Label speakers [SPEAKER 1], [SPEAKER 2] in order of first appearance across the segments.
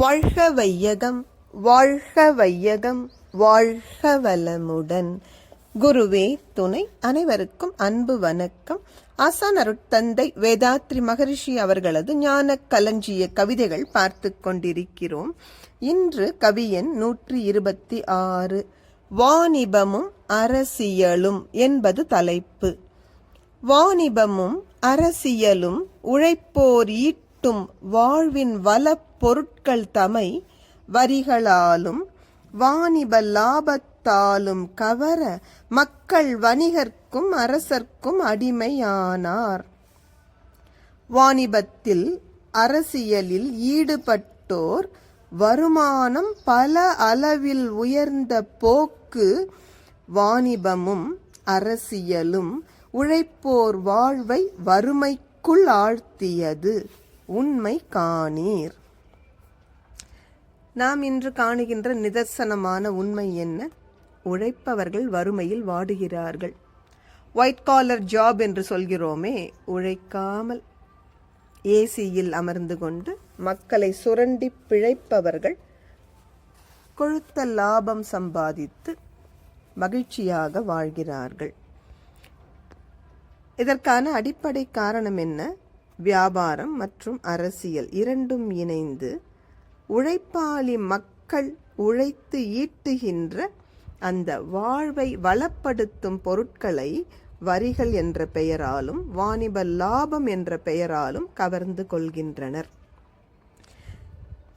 [SPEAKER 1] வாழ்க வையகம், வாழ்க வையகம், வாழ்க வளமுடன். குருவே துணை. அனைவருக்கும் அன்பு வணக்கம். ஆசான் அருட்தந்தை வேதாத்ரி மகரிஷி அவர்களது ஞான களஞ்சிய கவிதைகள் பார்த்து கொண்டிருக்கிறோம். இன்று கவியன் 126 வாணிபமும் அரசியலும் என்பது தலைப்பு. வாணிபமும் அரசியலும் உழைப்போர் ஈட்டும் வாழ்வின் வளப் பொருட்கள் தமை வரிகளாலும் வாணிப லாபத்தாலும் கவர மக்கள் வணிகர்க்கும் அரசர்க்கும் அடிமையானார். வாணிபத்தில் அரசியலில் ஈடுபட்டோர் வருமானம் பல அளவில் உயர்ந்த போக்கு வாணிபமும் அரசியலும் உழைப்போர் வாழ்வை வறுமைக்குள் ஆழ்த்தியது. உண்மை காணீர். நாம் இன்று காணுகின்ற நிதர்சனமான உண்மை என்ன? உழைப்பவர்கள் வறுமையில் வாடுகிறார்கள். ஒயிட் காலர் ஜாப் என்று சொல்கிறோமே, உழைக்காமல் ஏசியில் அமர்ந்து கொண்டு மக்களை சுரண்டி பிழைப்பவர்கள் கொழுத்த லாபம் சம்பாதித்து மகிழ்ச்சியாக வாழ்கிறார்கள். இதற்கான அடிப்படை காரணம் என்ன? வியாபாரம் மற்றும் அரசியல் இரண்டும் இணைந்து உழைப்பாளி மக்கள் உழைத்து ஈட்டுகின்ற அந்த வாழ்வை வளப்படுத்தும் பொருட்களை வரிகள் என்ற பெயராலும் வாணிப லாபம் என்ற பெயராலும் கவர்ந்து கொள்கின்றனர்.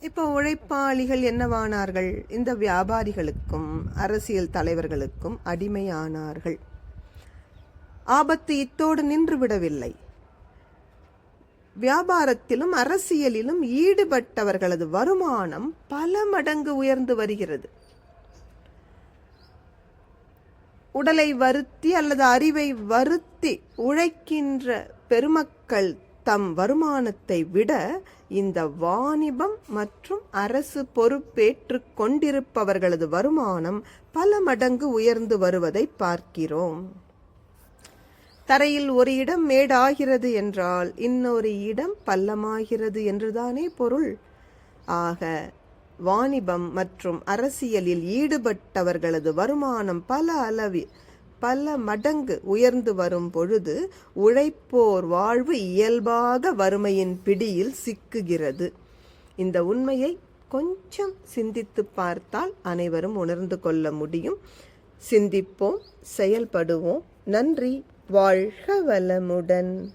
[SPEAKER 1] இப்போ உழைப்பாளிகள் என்னவானார்கள்? இந்த வியாபாரிகளுக்கும் அரசியல் தலைவர்களுக்கும் அடிமையானார்கள். ஆபத்து இத்தோடு நின்று விடவில்லை. வியாபாரத்திலும் அரசியலிலும் ஈடுபட்டவர்களது வருமானம் பல மடங்கு உயர்ந்து வருகிறது. உடலை வருத்தி அல்லது அறிவை வருத்தி உழைக்கின்ற பெருமக்கள் தம் வருமானத்தை விட இந்த வாணிபம் மற்றும் அரசு பொறுப்பேற்று கொண்டிருப்பவர்களது வருமானம் பல மடங்கு உயர்ந்து வருவதை பார்க்கிறோம். தரையில் ஒரு இடம் மேடாகிறது என்றால் இன்னொரு இடம் பள்ளமாகிறது என்றுதானே பொருள். ஆக வாணிபம் மற்றும் அரசியலில் ஈடுபட்டவர்களது வருமானம் பல மடங்கு உயர்ந்து வரும் பொழுது உழைப்போர் வாழ்வு இயல்பாக வறுமையின் பிடியில் சிக்குகிறது. இந்த உண்மையை கொஞ்சம் சிந்தித்து பார்த்தால் அனைவரும் உணர்ந்து கொள்ள முடியும். சிந்திப்போம், செயல்படுவோம். நன்றி. வாழ்க வளமுடன்.